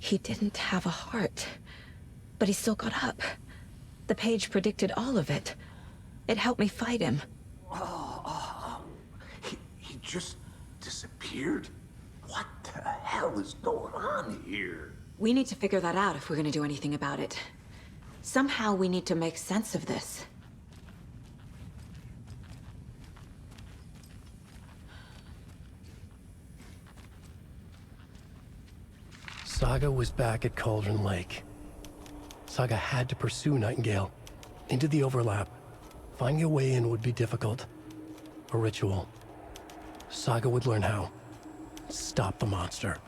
He didn't have a heart, but he still got up. The page predicted all of it. It helped me fight him. He just disappeared? What the hell is going on here? We need to figure that out if we're gonna do anything about it. Somehow we need to make sense of this. Saga was back at Cauldron Lake. Saga had to pursue Nightingale into the overlap. Finding a way in would be difficult. A ritual. Saga would learn how. Stop the monster.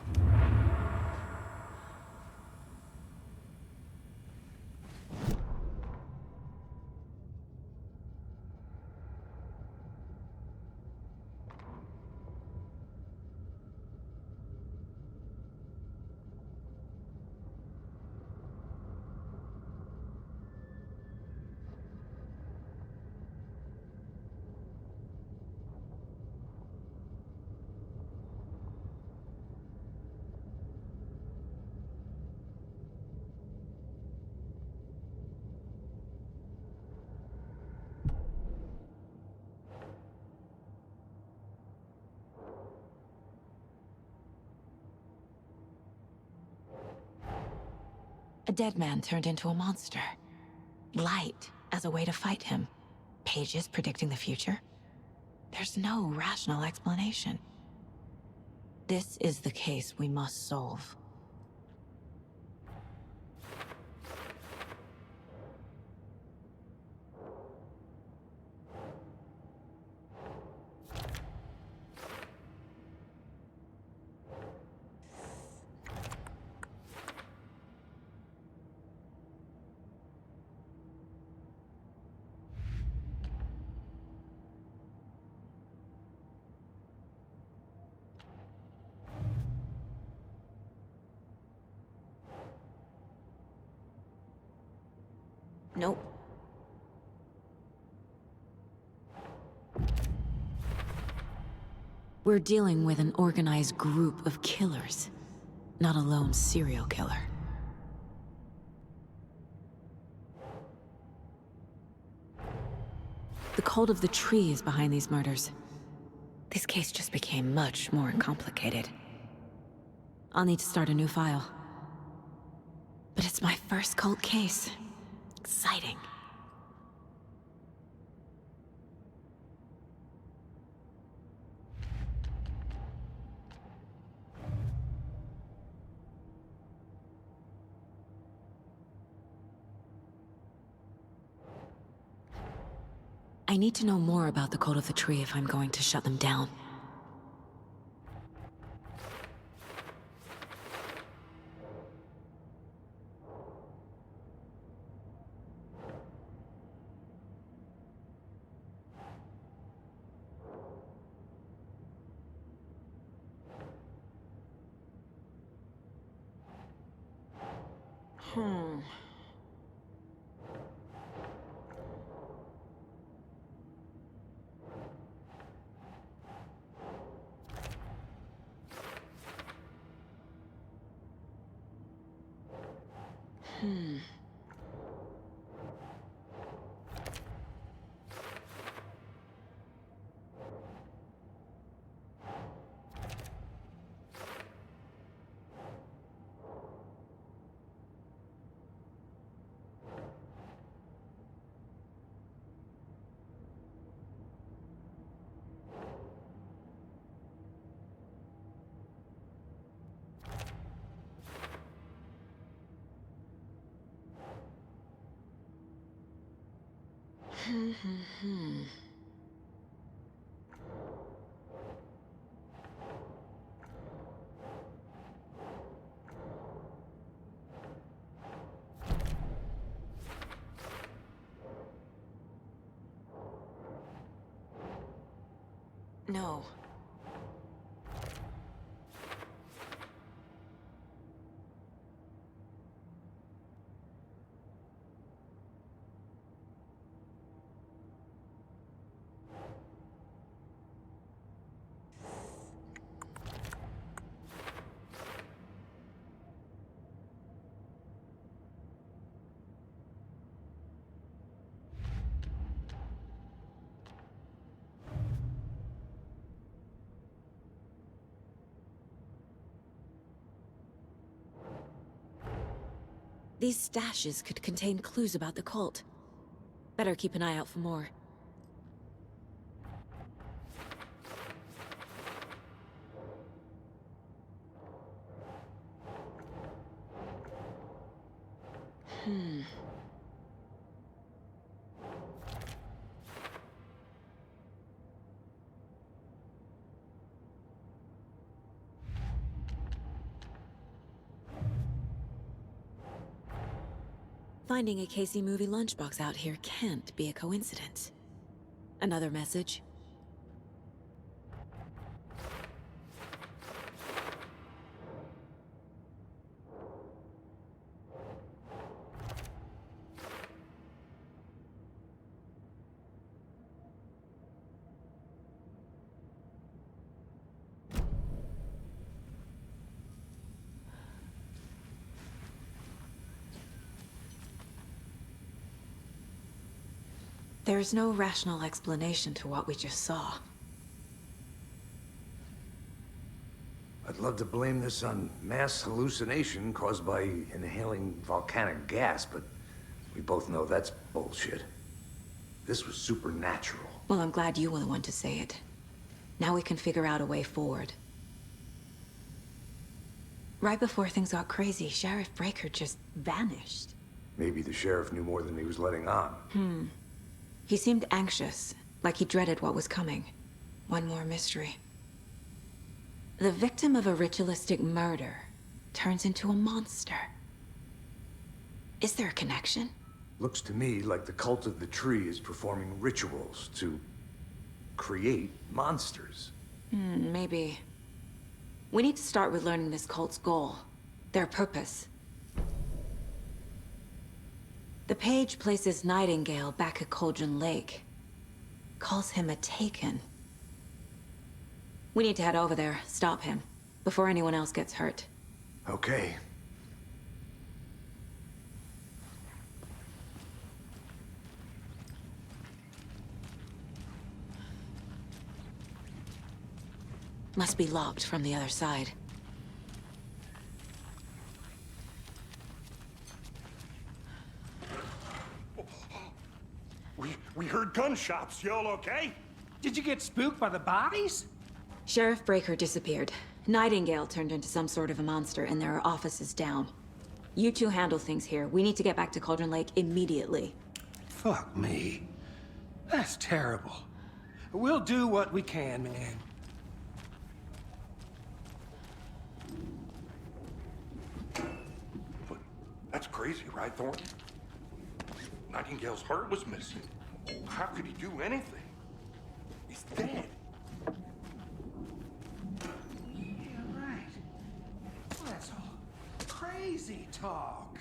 A dead man turned into a monster. Light as a way to fight him. Pages predicting the future. There's no rational explanation. This is the case we must solve. Nope. We're dealing with an organized group of killers, not a lone serial killer. The cult of the tree is behind these murders. This case just became much more complicated. I'll need to start a new file. But it's my first cult case. Exciting. I need to know more about the cult of the tree if I'm going to shut them down. No. These stashes could contain clues about the cult. Better keep an eye out for more. Finding a Casey movie lunchbox out here can't be a coincidence. Another message? There's no rational explanation to what we just saw. I'd love to blame this on mass hallucination caused by inhaling volcanic gas, but we both know that's bullshit. This was supernatural. Well, I'm glad you were the one to say it. Now we can figure out a way forward. Right before things got crazy, Sheriff Breaker just vanished. Maybe the sheriff knew more than he was letting on. He seemed anxious, like he dreaded what was coming. One more mystery. The victim of a ritualistic murder turns into a monster. Is there a connection? Looks to me like the cult of the tree is performing rituals to create monsters. Maybe. We need to start with learning this cult's goal, their purpose. The page places Nightingale back at Cauldron Lake. Calls him a taken. We need to head over there, stop him, before anyone else gets hurt. Okay. Must be locked from the other side. We heard gunshots. Y'all okay? Did you get spooked by the bodies? Sheriff Breaker disappeared. Nightingale turned into some sort of a monster, and there are offices down. You two handle things here. We need to get back to Cauldron Lake immediately. Fuck me. That's terrible. We'll do what we can, man. But that's crazy, right, Thornton? Nightingale's heart was missing. How could he do anything? He's dead. Yeah, right. Well, that's all crazy talk.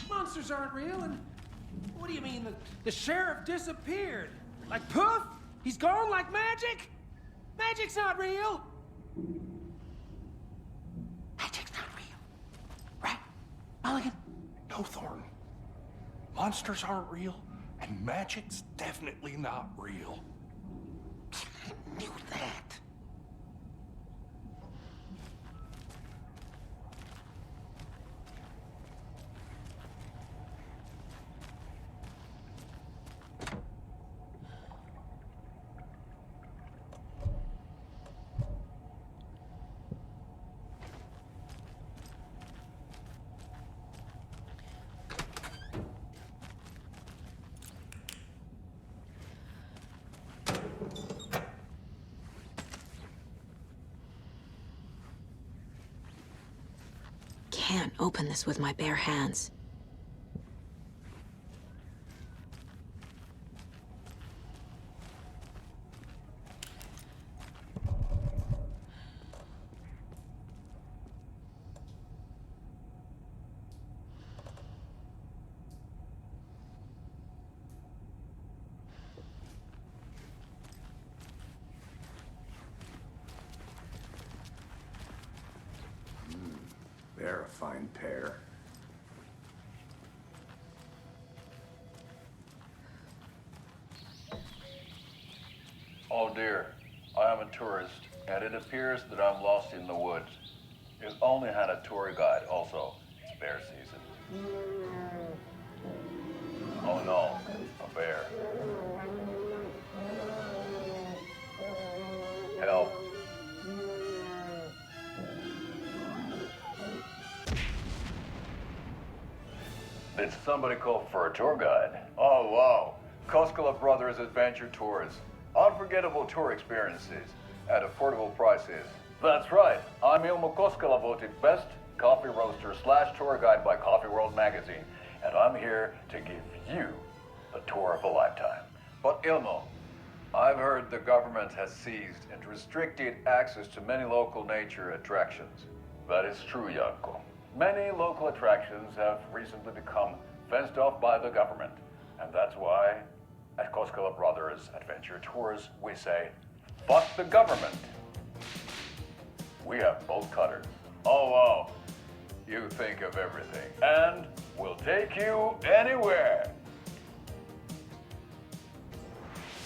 Monsters aren't real, and what do you mean the sheriff disappeared? Like poof? He's gone like magic? Magic's not real. Magic's not real. Right, Mulligan? No, Thornton. Monsters aren't real, and magic's definitely not real. I knew that. Can't open this with my bare hands. They're a fine pair. Oh dear, I am a tourist, and it appears that I'm lost in the woods. You've only had a tour guide also. It's bear season. Oh no, a bear. Help. Did somebody call for a tour guide? Oh wow, Koskela Brothers Adventure Tours. Unforgettable tour experiences at affordable prices. That's right, I'm Ilmo Koskela, voted best coffee roaster / tour guide by Coffee World magazine, and I'm here to give you the tour of a lifetime. But Ilmo, I've heard the government has seized and restricted access to many local nature attractions. That is true, Janko. Many local attractions have recently become fenced off by the government, and that's why at Koskela Brothers Adventure Tours we say, fuck the government. We have bolt cutters. Oh wow, you think of everything, and we'll take you anywhere.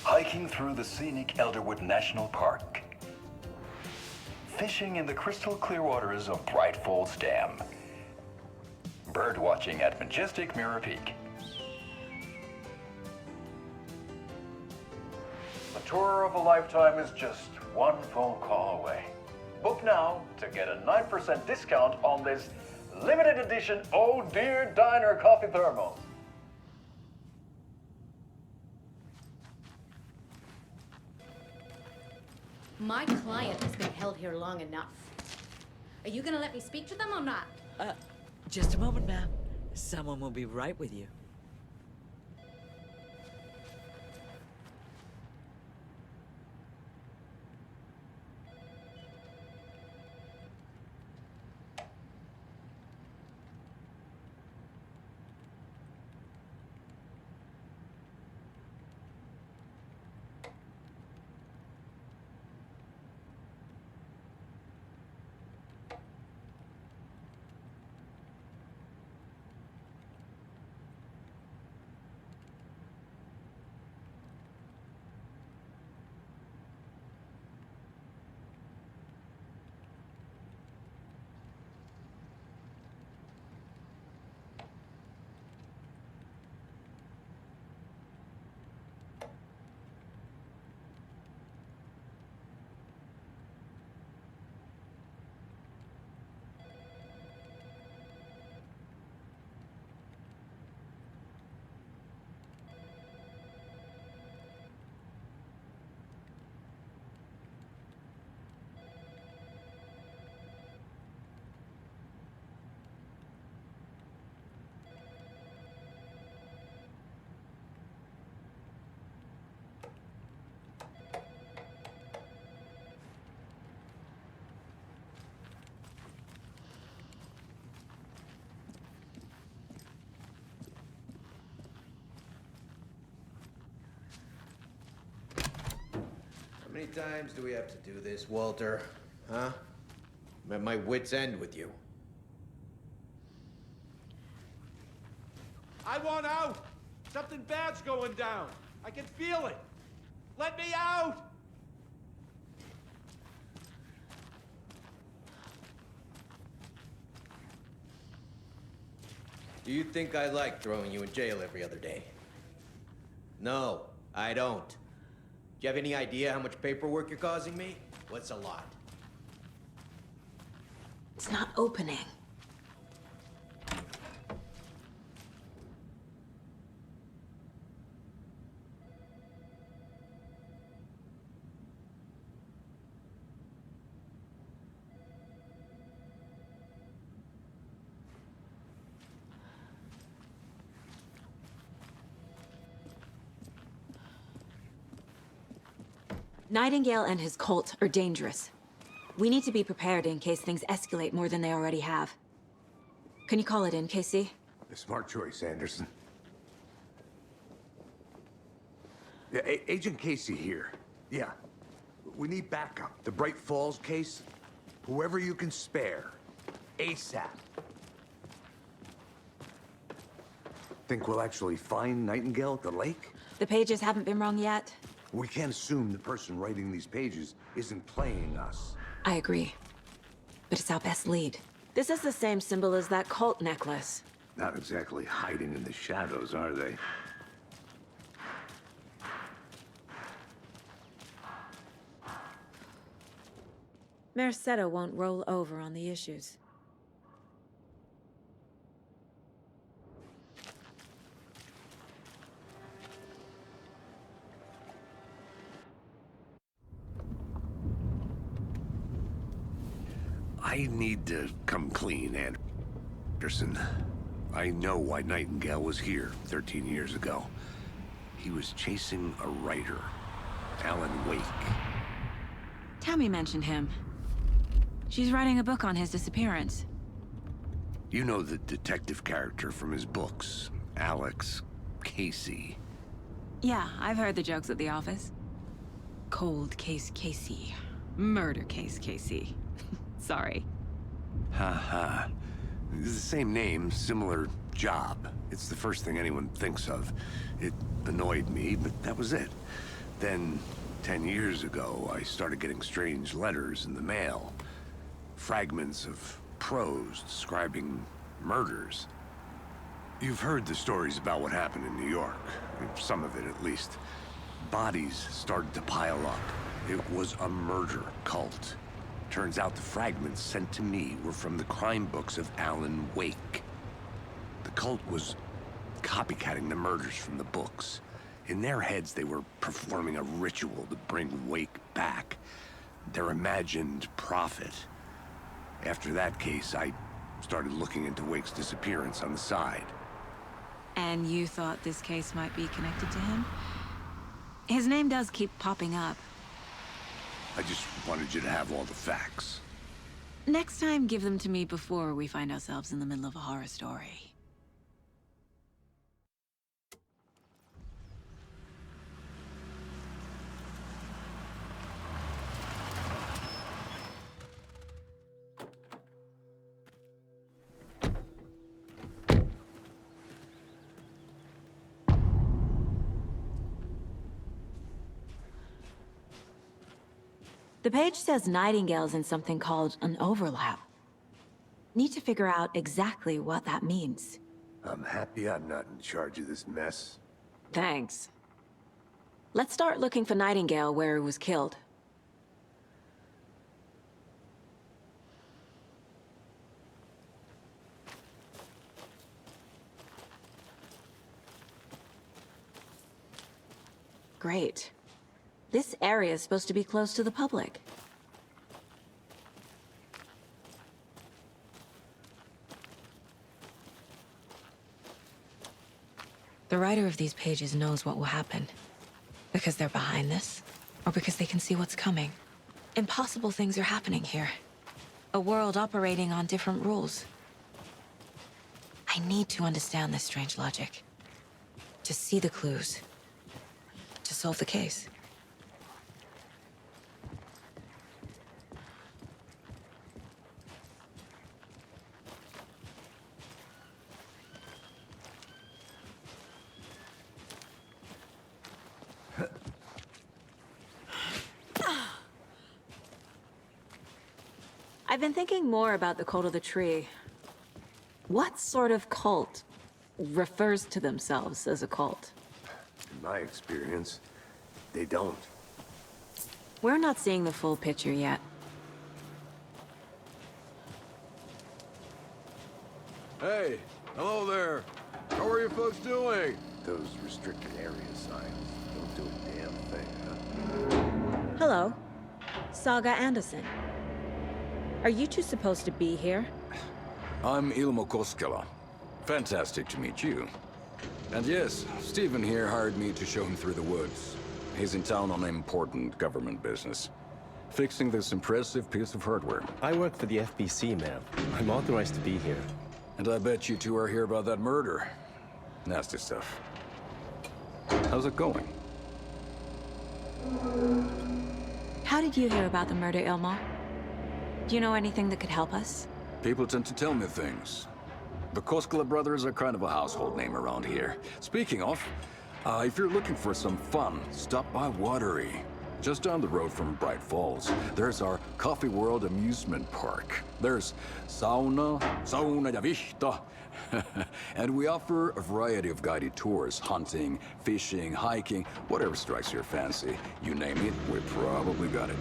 Hiking through the scenic Elderwood National Park. Fishing in the crystal clear waters of Bright Falls Dam. Bird watching at majestic Mirror Peak. The tour of a lifetime is just one phone call away. Book now to get a 9% discount on this limited edition Oh Dear Diner coffee thermos. My client has been held here long enough. Are you gonna let me speak to them or not? Just a moment, ma'am. Someone will be right with you. How many times do we have to do this, Walter? Huh? I'm at my wit's end with you. I want out! Something bad's going down. I can feel it. Let me out! Do you think I like throwing you in jail every other day? No, I don't. Do you have any idea how much paperwork you're causing me? What's a lot? It's not opening. Nightingale and his cult are dangerous. We need to be prepared in case things escalate more than they already have. Can you call it in, Casey? A smart choice, Anderson. Yeah, Agent Casey here. Yeah. We need backup. The Bright Falls case, whoever you can spare. ASAP. Think we'll actually find Nightingale at the lake? The pages haven't been wrong yet. We can't assume the person writing these pages isn't playing us. I agree. But it's our best lead. This is the same symbol as that cult necklace. Not exactly hiding in the shadows, are they? Merced won't roll over on the issues. I need to come clean, Anderson. I know why Nightingale was here 13 years ago. He was chasing a writer, Allan Weyk. Tammy mentioned him. She's writing a book on his disappearance. You know the detective character from his books, Alex Casey. Yeah, I've heard the jokes at the office. Cold case Casey. Murder case Casey. Sorry. Ha. It's the same name, similar job. It's the first thing anyone thinks of. It annoyed me, but that was it. Then, 10 years ago, I started getting strange letters in the mail. Fragments of prose describing murders. You've heard the stories about what happened in New York. Some of it, at least. Bodies started to pile up. It was a murder cult. Turns out the fragments sent to me were from the crime books of Allan Weyk. The cult was copycatting the murders from the books. In their heads, they were performing a ritual to bring Weyk back. Their imagined prophet. After that case, I started looking into Weyk's disappearance on the side. And you thought this case might be connected to him? His name does keep popping up. I just wanted you to have all the facts. Next time, give them to me before we find ourselves in the middle of a horror story. The page says Nightingale's in something called an overlap. Need to figure out exactly what that means. I'm happy I'm not in charge of this mess. Thanks. Let's start looking for Nightingale where he was killed. Great. This area is supposed to be closed to the public. The writer of these pages knows what will happen. Because they're behind this, or because they can see what's coming. Impossible things are happening here. A world operating on different rules. I need to understand this strange logic. To see the clues. To solve the case. I've been thinking more about the cult of the tree. What sort of cult refers to themselves as a cult? In my experience, they don't. We're not seeing the full picture yet. Hey, hello there. How are you folks doing? Those restricted area signs don't do a damn thing, huh? Hello. Saga Андерсон. Are you two supposed to be here? I'm Ilmo Koskela. Fantastic to meet you. And yes, Stephen here hired me to show him through the woods. He's in town on important government business. Fixing this impressive piece of hardware. I work for the FBC, ma'am. I'm authorized to be here. And I bet you two are here about that murder. Nasty stuff. How's it going? How did you hear about the murder, Ilmo? Do you know anything that could help us? People tend to tell me things. The Koskela brothers are kind of a household name around here. Speaking of, if you're looking for some fun, stop by Watery. Just down the road from Bright Falls, there's our Coffee World amusement park. There's sauna ja vihta. And we offer a variety of guided tours, hunting, fishing, hiking, whatever strikes your fancy. You name it, we probably got it.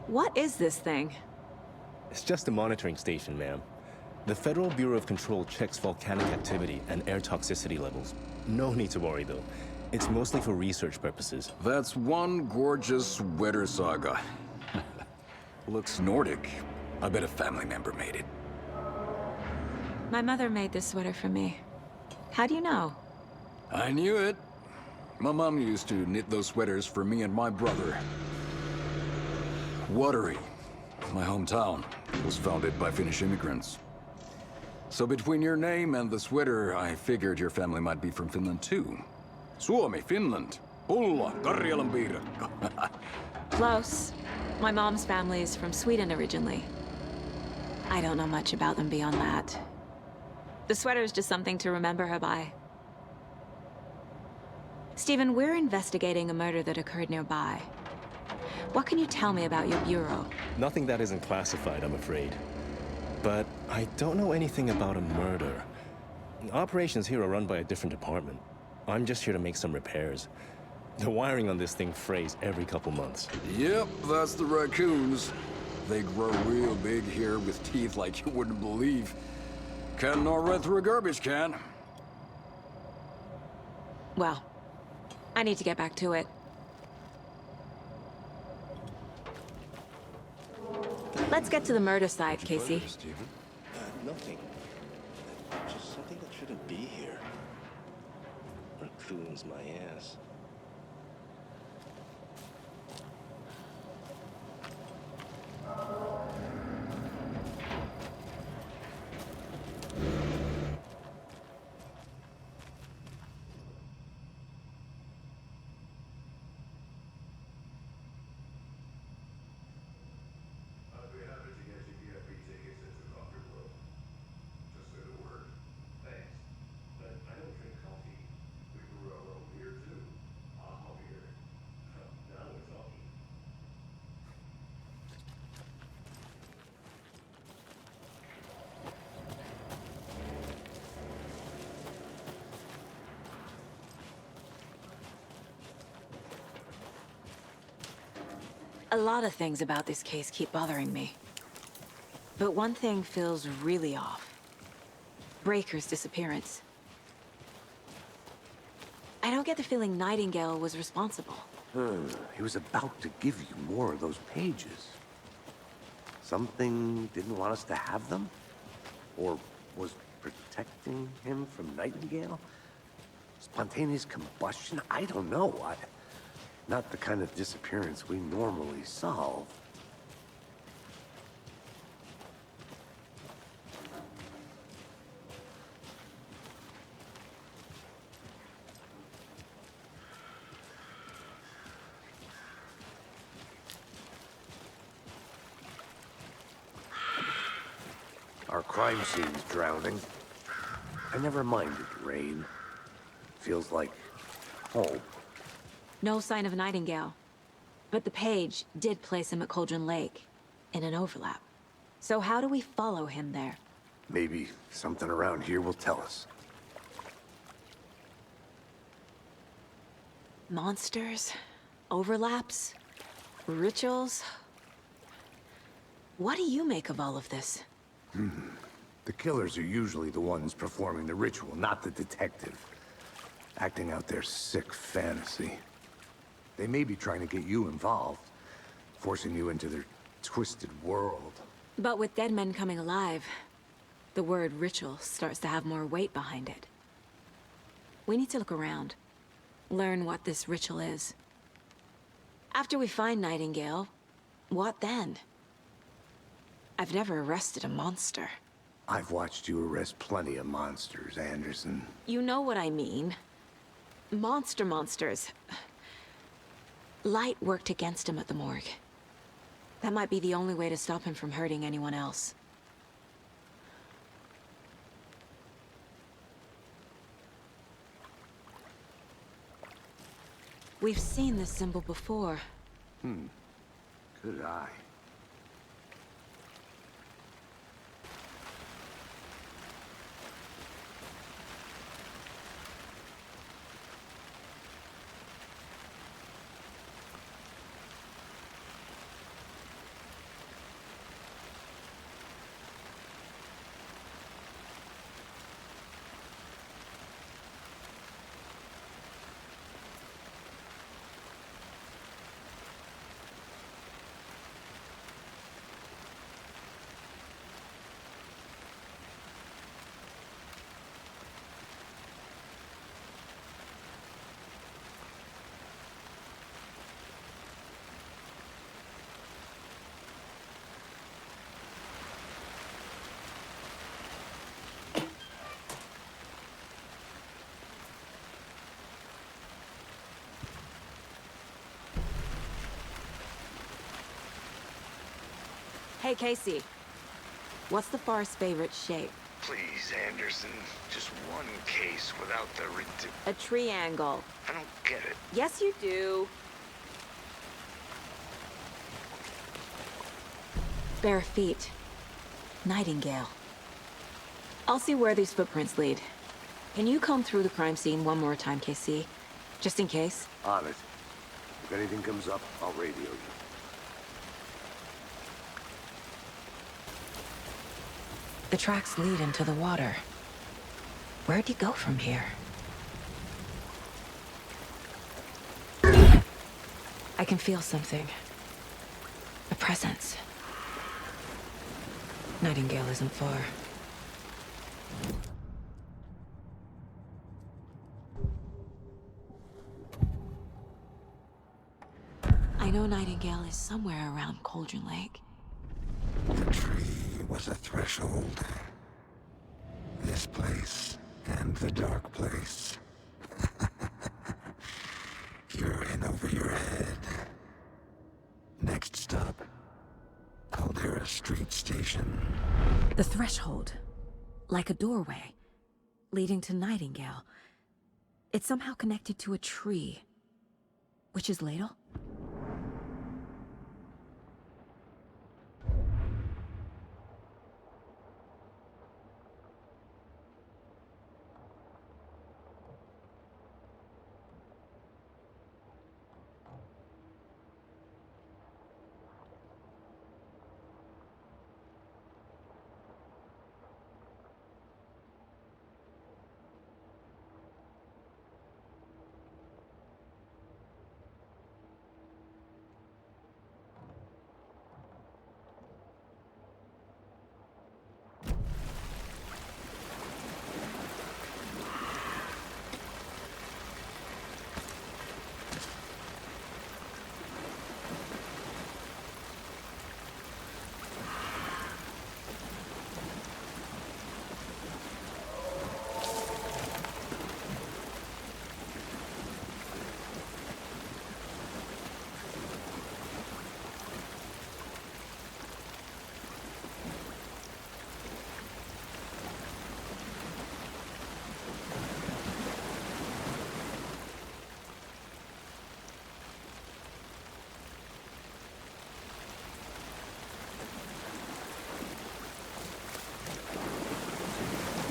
What is this thing? It's just a monitoring station, ma'am. The Federal Bureau of Control checks volcanic activity and air toxicity levels. No need to worry, though. It's mostly for research purposes. That's one gorgeous sweater, Saga. Looks Nordic. I bet a family member made it. My mother made this sweater for me. How do you know? I knew it. My mom used to knit those sweaters for me and my brother. Watery, my hometown, was founded by Finnish immigrants. So between your name and the sweater, I figured your family might be from Finland too. Suomi, Finland. Pulla, Karjalan piirakka. Close. My mom's family is from Sweden originally. I don't know much about them beyond that. The sweater is just something to remember her by. Stephen, we're investigating a murder that occurred nearby. What can you tell me about your bureau? Nothing that isn't classified, I'm afraid. But I don't know anything about a murder. Operations here are run by a different department. I'm just here to make some repairs. The wiring on this thing frays every couple months. Yep, that's the raccoons. They grow real big here with teeth like you wouldn't believe. Can't gnaw right through a garbage can. Well, I need to get back to it. Let's get to the murder site, Casey. Nothing. Just something that shouldn't be here. Raccoons, my ass. A lot of things about this case keep bothering me. But one thing feels really off. Breaker's disappearance. I don't get the feeling Nightingale was responsible. He was about to give you more of those pages. Something didn't want us to have them? Or was protecting him from Nightingale? Spontaneous combustion? I don't know. Not the kind of disappearance we normally solve. Our crime scene's drowning. I never minded rain. Feels like home. No sign of Nightingale. But the page did place him at Cauldron Lake, in an overlap. So how do we follow him there? Maybe something around here will tell us. Monsters? Overlaps? Rituals? What do you make of all of this? The killers are usually the ones performing the ritual, not the detective. Acting out their sick fantasy. They may be trying to get you involved, forcing you into their twisted world. But with dead men coming alive, the word ritual starts to have more weight behind it. We need to look around, learn what this ritual is. After we find Nightingale, what then? I've never arrested a monster. I've watched you arrest plenty of monsters, Anderson. You know what I mean. Monsters. Light worked against him at the morgue. That might be the only way to stop him from hurting anyone else. We've seen this symbol before. Good eye. Hey, Casey. What's the forest's favorite shape? Please, Anderson. Just one case without the A triangle. I don't get it. Yes, you do. Bare feet. Nightingale. I'll see where these footprints lead. Can you comb through the crime scene one more time, Casey? Just in case? On it. If anything comes up, I'll radio you. The tracks lead into the water. Where'd he go from here? I can feel something. A presence. Nightingale isn't far. I know Nightingale is somewhere around Cauldron Lake. The tree was a threshold. This place and the dark place. You're in over your head. Next stop, Caldera Street Station. The threshold. Like a doorway. Leading to Nightingale. It's somehow connected to a tree. Witch's Ladle?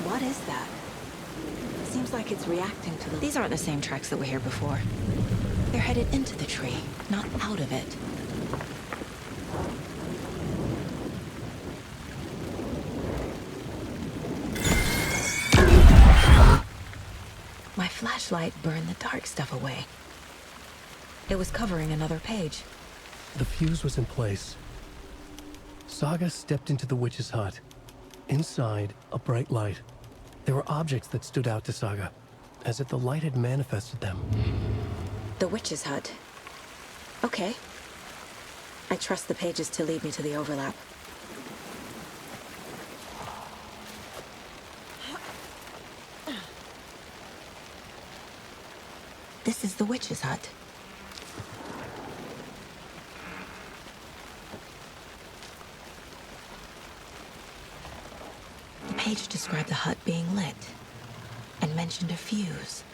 What is that? Seems like it's reacting to the... These aren't the same tracks that were here before. They're headed into the tree, not out of it. My flashlight burned the dark stuff away. It was covering another page. The fuse was in place. Saga stepped into the witch's hut. Inside, a bright light. There were objects that stood out to Saga, as if the light had manifested them. The witch's hut. Okay. I trust the pages to lead me to the overlap. This is the witch's hut. The page described the hut being lit and mentioned a fuse.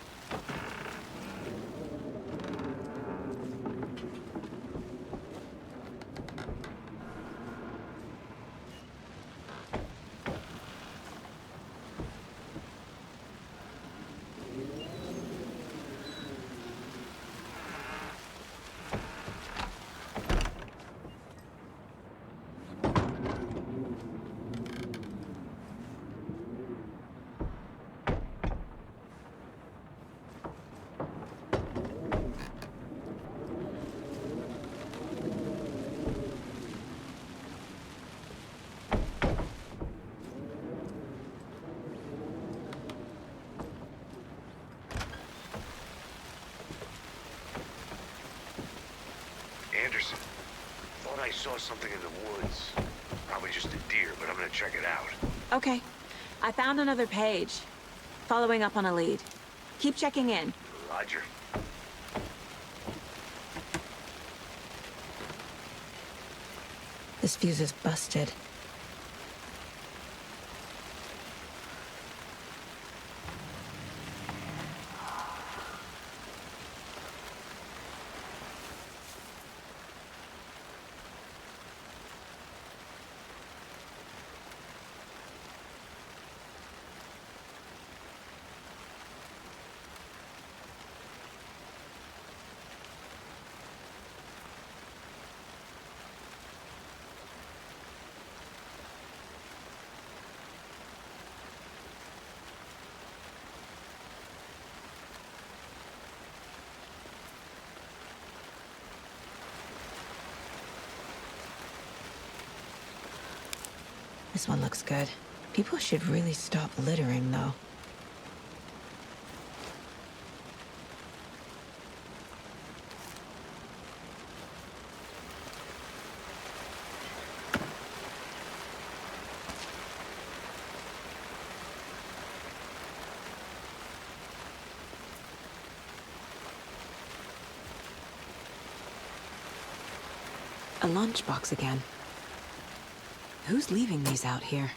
something in the woods. Probably just a deer, but I'm gonna check it out. Okay. I found another page. Following up on a lead. Keep checking in. Roger. This fuse is busted. This one looks good. People should really stop littering, though. A lunchbox again. Who's leaving these out here?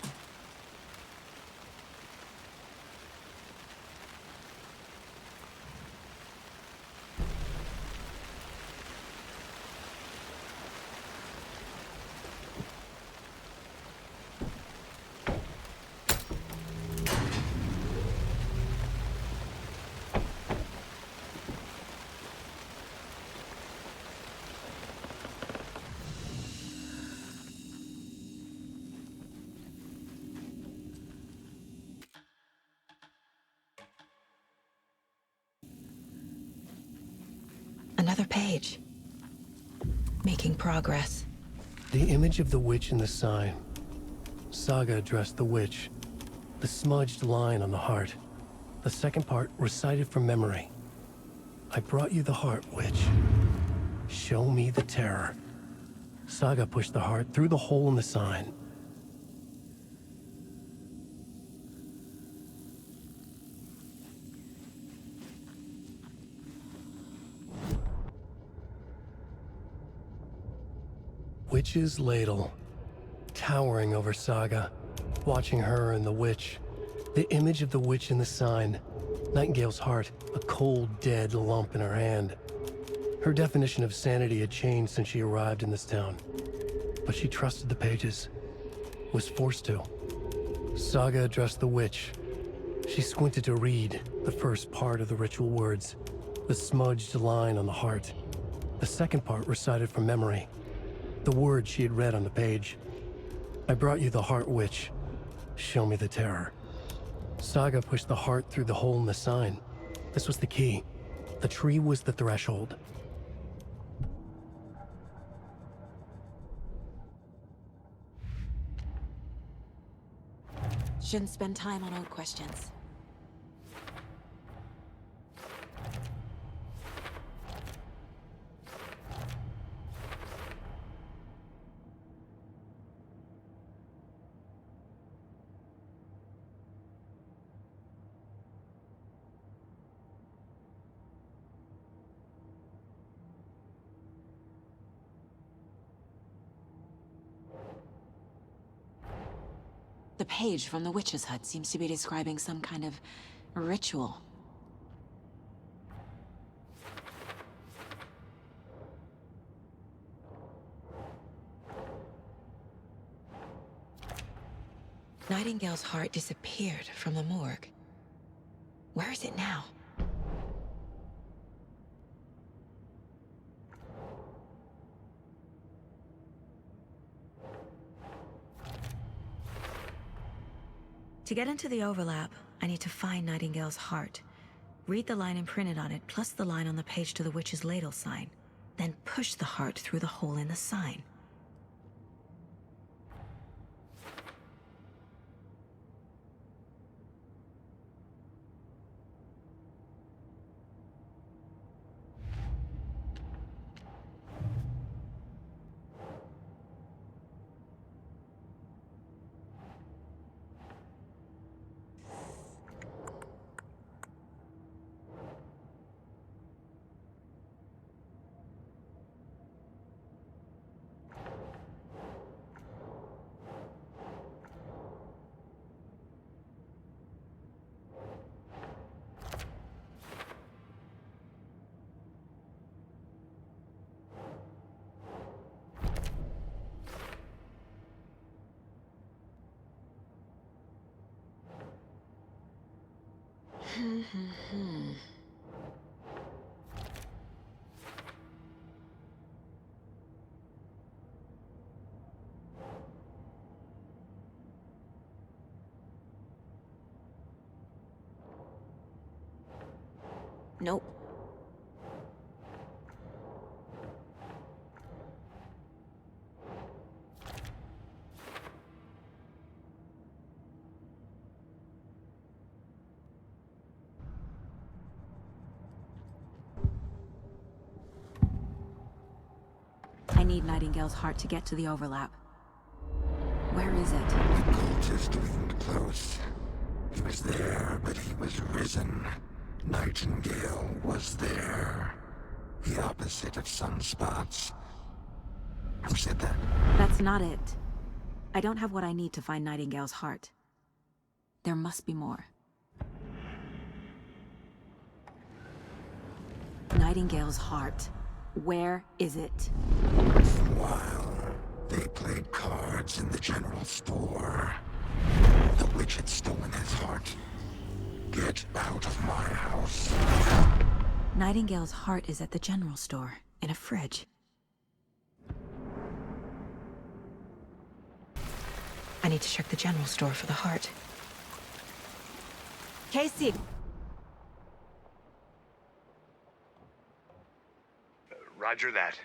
Another page. Making progress. The image of the witch in the sign. Saga addressed the witch. The smudged line on the heart. The second part recited from memory. I brought you the heart, witch. Show me the terror. Saga pushed the heart through the hole in the sign. Witch's ladle, towering over Saga, watching her and the witch. The image of the witch in the sign. Nightingale's heart, a cold, dead lump in her hand. Her definition of sanity had changed since she arrived in this town. But she trusted the pages. Was forced to. Saga addressed the witch. She squinted to read the first part of the ritual words. The smudged line on the heart. The second part recited from memory. The words she had read on the page. I brought you the heart, witch. Show me the terror. Saga pushed the heart through the hole in the sign. This was the key. The tree was the threshold. Shouldn't spend time on old questions. The page from the witch's hut seems to be describing some kind of ritual. Nightingale's heart disappeared from the morgue. Where is it now? To get into the overlap, I need to find Nightingale's heart. Read the line imprinted on it, plus the line on the page to the witch's ladle sign. Then push the heart through the hole in the sign. Nope. I need Nightingale's heart to get to the overlap. Where is it? The cultist leaned close. He was there, but he was risen. Nightingale was there. The opposite of sunspots. Who said that? That's not it. I don't have what I need to find Nightingale's heart. There must be more. Nightingale's heart. Where is it? While they played cards in the general store, the witch had stolen his heart. Get out of my house. Nightingale's heart is at the general store, in a fridge. I need to check the general store for the heart. Casey! Roger that.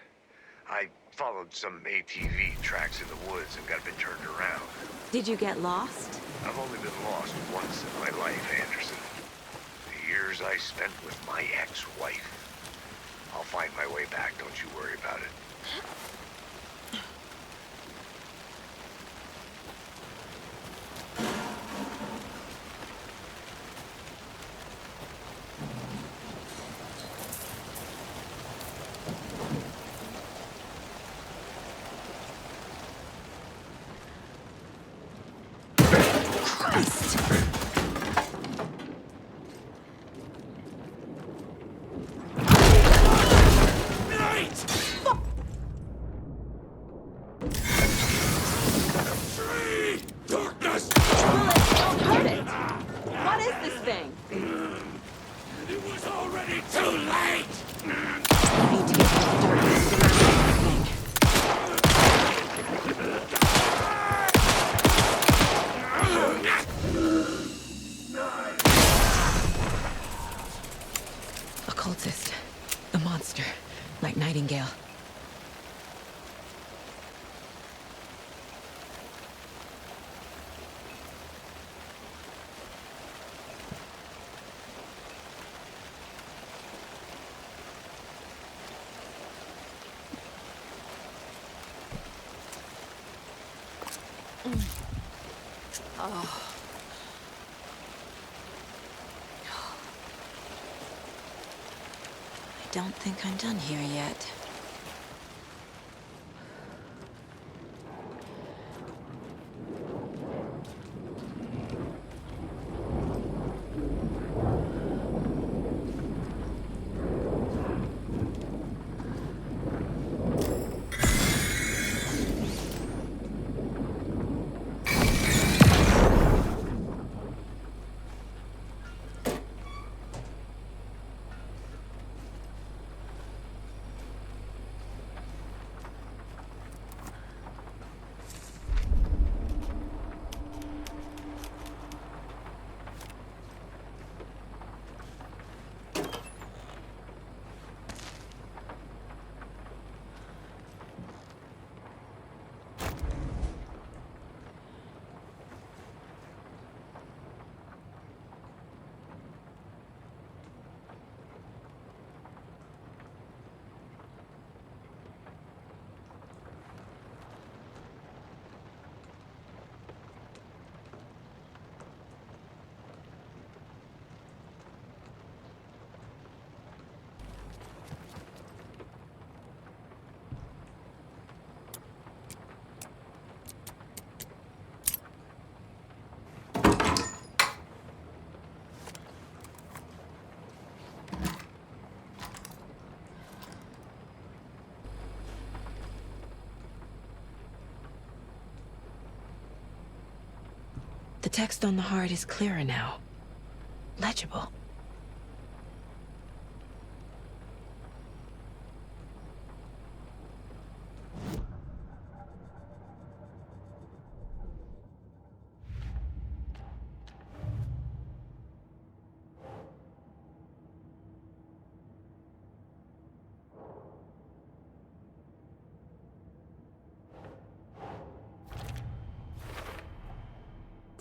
I followed some ATV tracks in the woods and got a bit turned around. Did you get lost? I've only been lost once in my life, Anderson. The years I spent with my ex-wife. I'll find my way back, don't you worry about it. Occultist. A monster. Like Nightingale. Oh. I don't think I'm done here yet. The text on the heart is clearer now. Legible.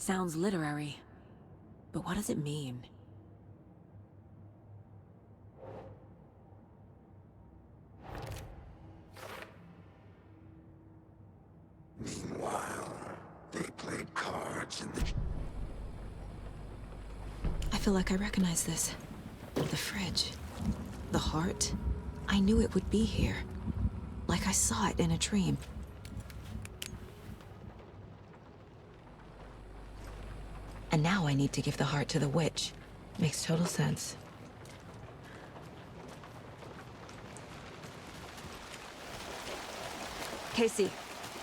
sounds literary. But what does it mean? Meanwhile, they played cards in the... I feel like I recognize this. The fridge. The heart. I knew it would be here. Like I saw it in a dream. And now I need to give the heart to the witch. Makes total sense. Casey,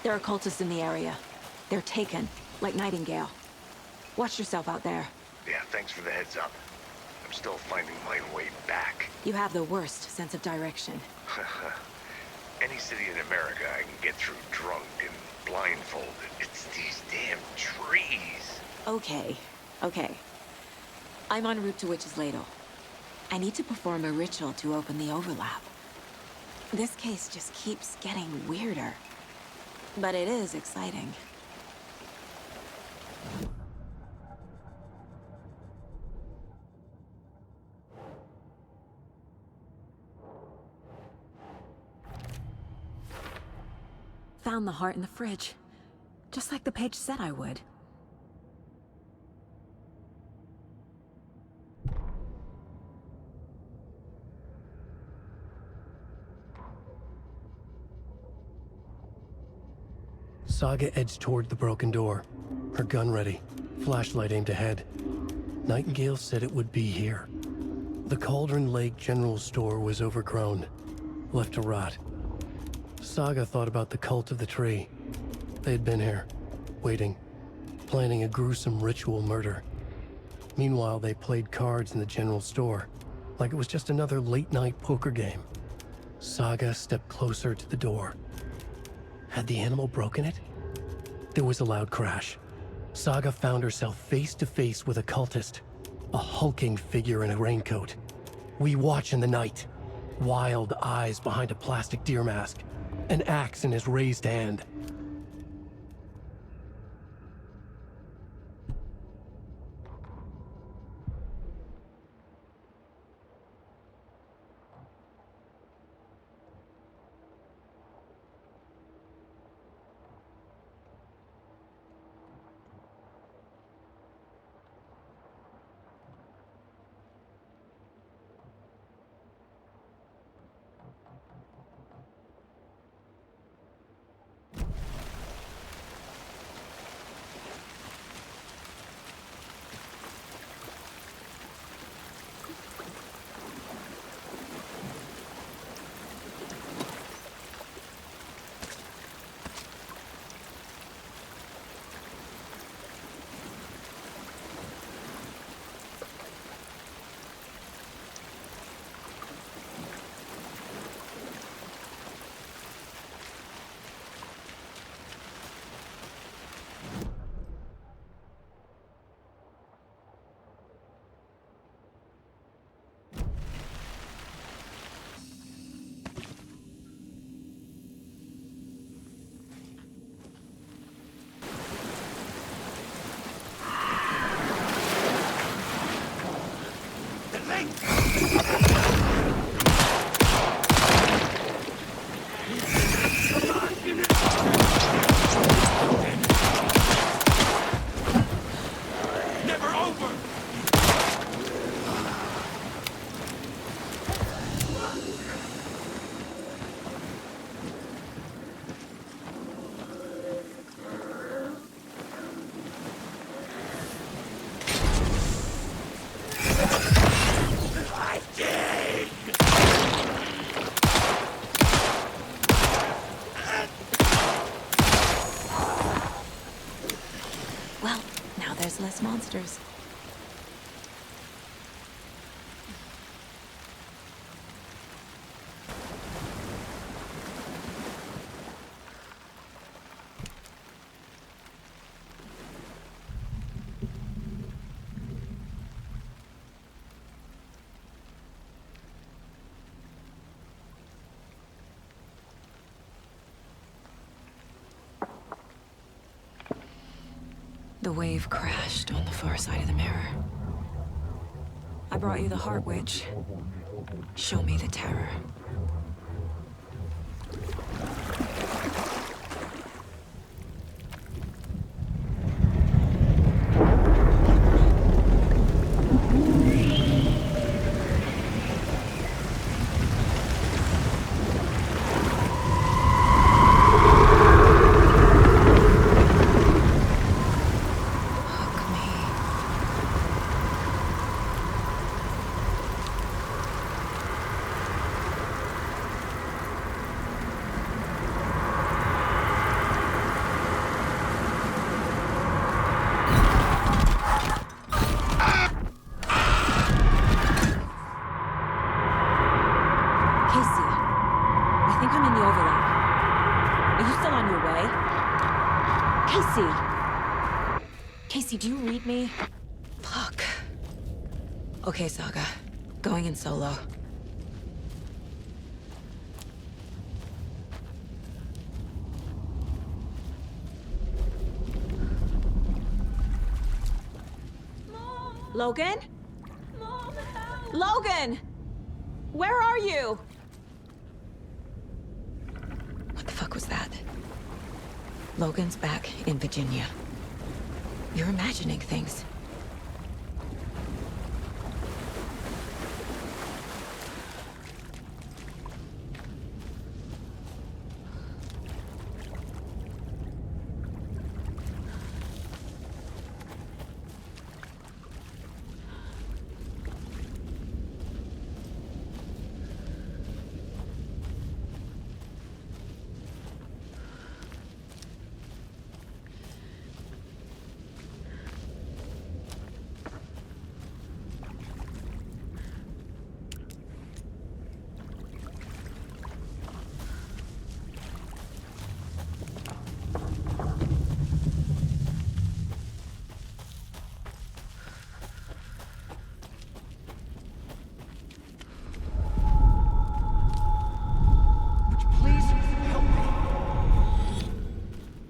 there are cultists in the area. They're taken, like Nightingale. Watch yourself out there. Yeah, thanks for the heads up. I'm still finding my way back. You have the worst sense of direction. Any city in America I can get through drunk and blindfolded. It's these damn trees. Okay, okay. I'm en route to Witch's Ladle. I need to perform a ritual to open the overlap. This case just keeps getting weirder. But it is exciting. Found the heart in the fridge. Just like the page said I would. Saga edged toward the broken door, her gun ready, flashlight aimed ahead. Nightingale said it would be here. The Cauldron Lake General Store was overgrown, left to rot. Saga thought about the cult of the tree. They had been here, waiting, planning a gruesome ritual murder. Meanwhile, they played cards in the general store, like it was just another late-night poker game. Saga stepped closer to the door. Had the animal broken it? There was a loud crash. Saga found herself face to face with a cultist, a hulking figure in a raincoat. We watch in the night, wild eyes behind a plastic deer mask, an axe in his raised hand. There's less monsters. The wave crashed on the far side of the mirror. I brought you the Heart Witch. Show me the terror. Do you read me? Fuck. Okay, Saga. Going in solo. Mom. Logan? Mom, help. Logan! Where are you? What the fuck was that? Logan's back in Virginia. You're imagining things.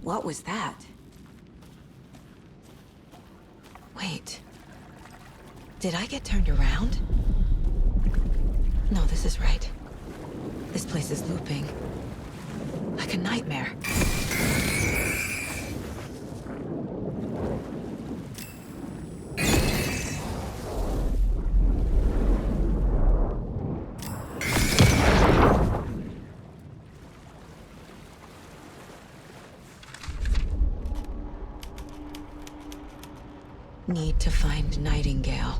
What was that? Wait. Did I get turned around? No, this is right. This place is looping. Like a nightmare. Need to find Nightingale.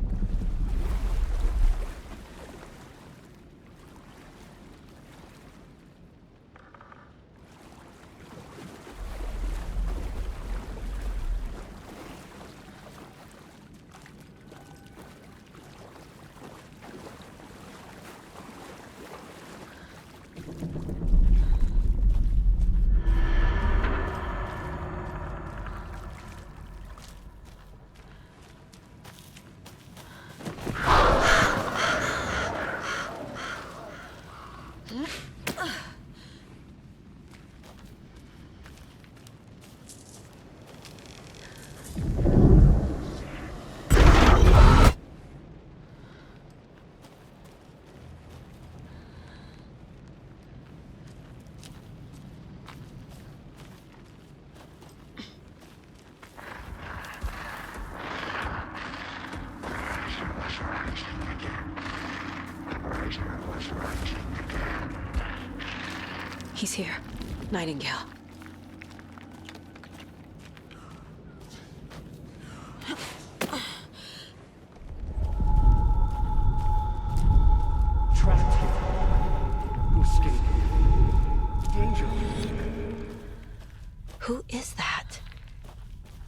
He's here. Nightingale. Trapped here. To escape. Danger. Who is that?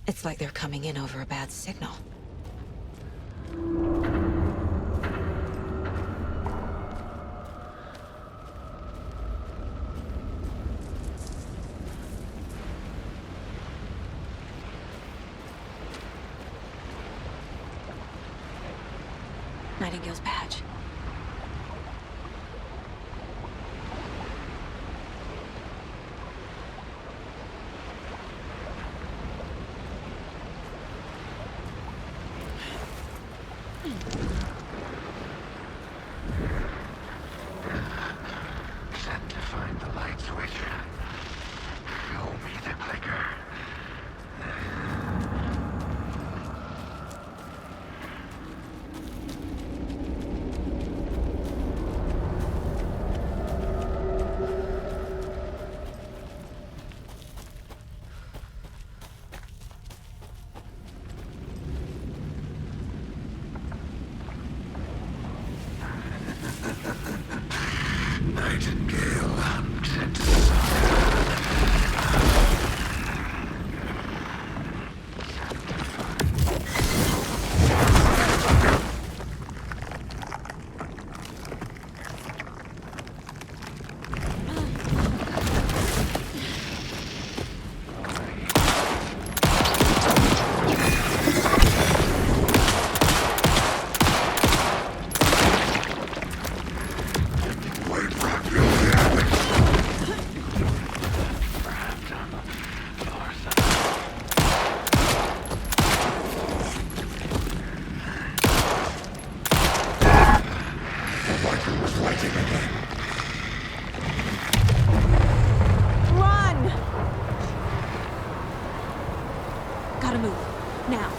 It's like they're coming in over a bad signal. Nightingale's badge. gotta move. Now.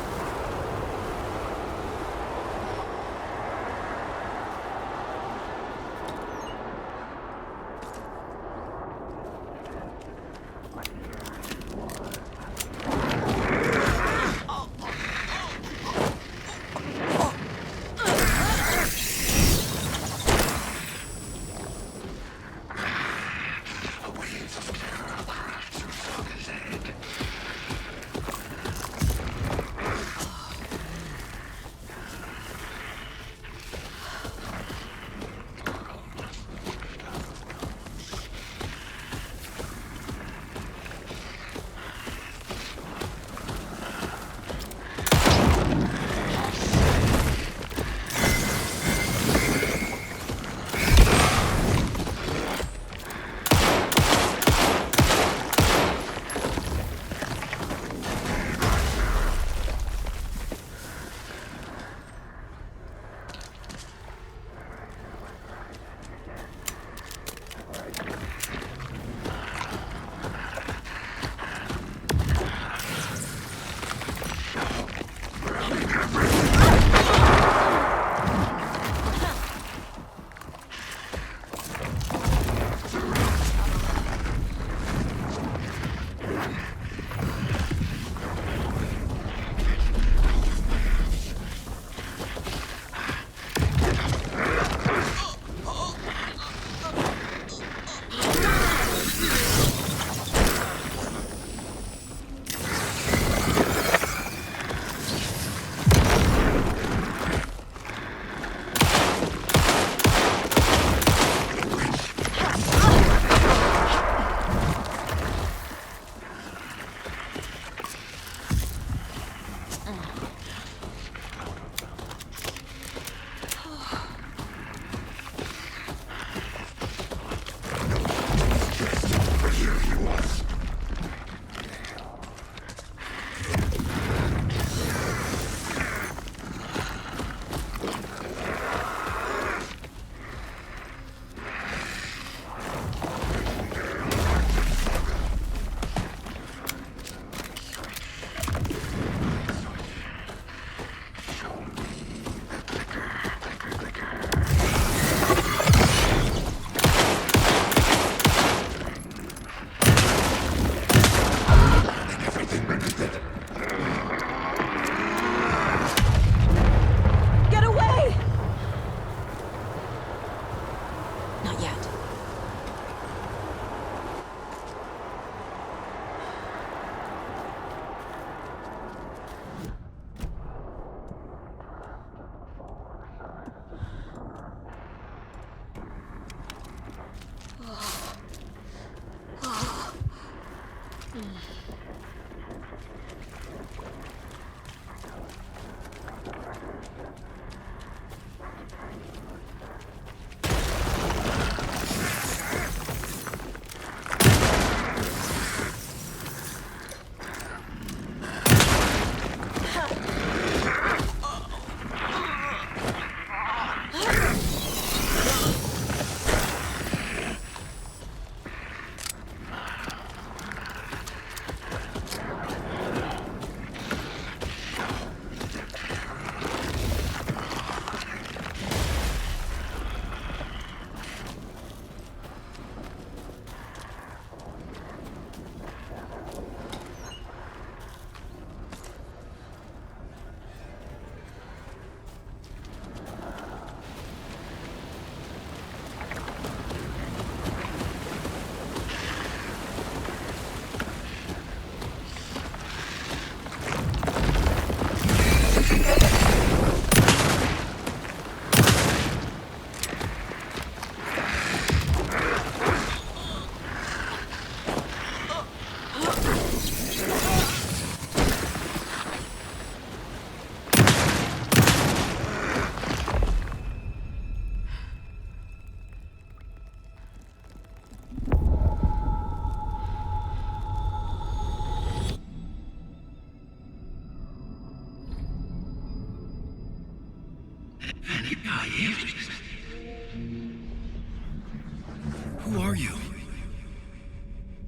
Who are you?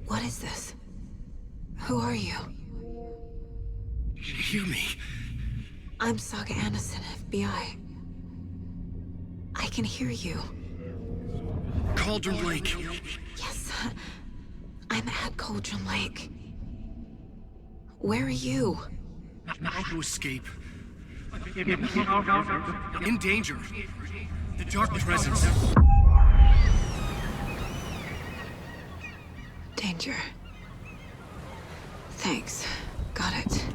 What is this? Who are you? hear me? I'm Saga Andерson, FBI. I can hear you. Cauldron Lake. Yes, I'm at Cauldron Lake. Where are you? To escape. In danger. The dark presence. Danger. Thanks. Got it.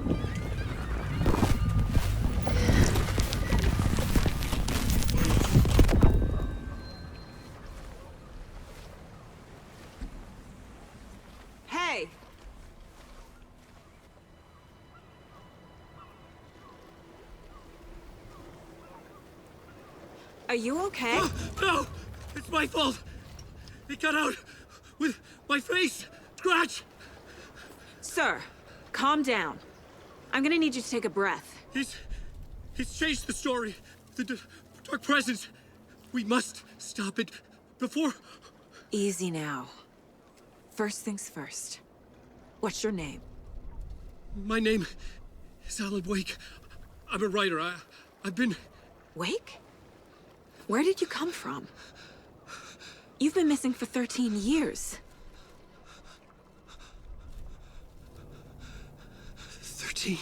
Hey! Are you okay? No! It's my fault! It got out with my face! Scratch! Sir, calm down. I'm gonna need you to take a breath. He's changed the story. The dark presence. We must stop it before... Easy now. First things first. What's your name? My name is Alan Weyk. I'm a writer. I've been... Wake? Where did you come from? You've been missing for 13 years. 13?